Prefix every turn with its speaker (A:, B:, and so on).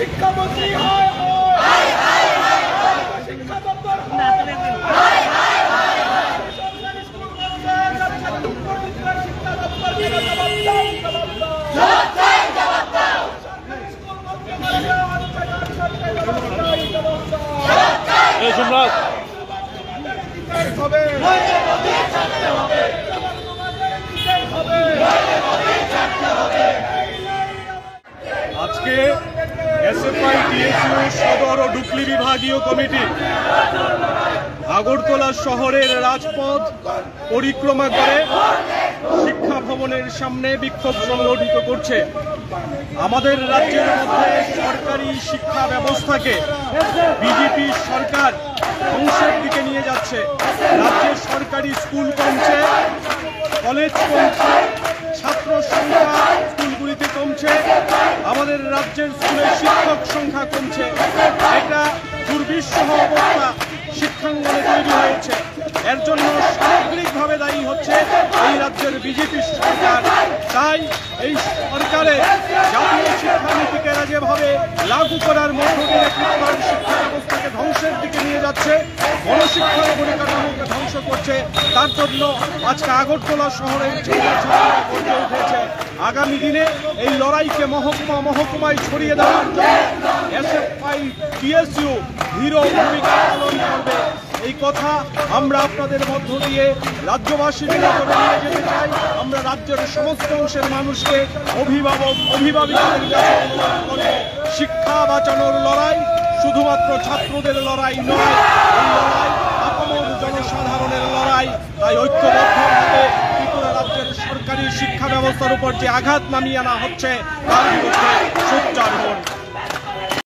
A: শিক্ষামন্ত্রী শিক্ষা দপ্তর শিক্ষা
B: আজকে এসএফআই টিএসইউ সদর ও ডুকলি বিভাগীয় কমিটি আগরতলা শহরের রাজপথ পরিক্রমা করে শিক্ষা ভবনের সামনে বিক্ষোভ সংগঠিত করছে। আমাদের রাজ্যের মধ্যে সরকারি শিক্ষা ব্যবস্থাকে বিজেপি সরকার ধ্বংসের দিকে নিয়ে যাচ্ছে। রাজ্যের সরকারি স্কুল কমছে, কলেজ কমছে, ছাত্র সংখ্যা স্কুলগুলিতে কমছে, আমাদের রাজ্যের স্কুলের শিক্ষক সংখ্যা কমছে। এটা দুর্বিষহ অবস্থা শিক্ষাঙ্গনে তৈরি হয়েছে। এর জন্য সামগ্রিকভাবে দায়ী হচ্ছে এই রাজ্যের বিজেপি সরকার। তাই এই সরকারের জাতীয় শিক্ষানীতিকে যেভাবে লাগু করার মধ্য দিয়ে শিক্ষা ব্যবস্থাকে ধ্বংসের দিকে নিয়ে যাচ্ছে, গণশিক্ষার পরিকাঠামোকে ধ্বংস করছে, তার জন্য আজকে আগরতলা শহরের ছাত্রছাত্রীরা গড়ে উঠেছে। আগামী দিনে এই লড়াইকে মহকুমায় ছড়িয়ে দেওয়ার জন্য এসএফআই টিএসইউ দৃঢ় ভূমিকা পালন করবে। এই কথা আমরা আপনাদের মধ্য দিয়ে রাজ্যবাসীর নজরে নিয়ে যেতে চাই। আমরা রাজ্যের সমস্ত অংশের মানুষকে অভিভাবকদের কাছে অনুরোধ করব, শিক্ষা বাঁচানোর লড়াই শুধুমাত্র ছাত্রদের লড়াই নয়, এই লড়াই আপামর জনসাধারণের লড়াই। তাই ঐক্যবদ্ধভাবে ত্রিপুরা রাজ্যের সরকারি শিক্ষা ব্যবস্থার উপর যে আঘাত নামিয়ে আনা হচ্ছে তার বিরুদ্ধে সোচ্চার হন।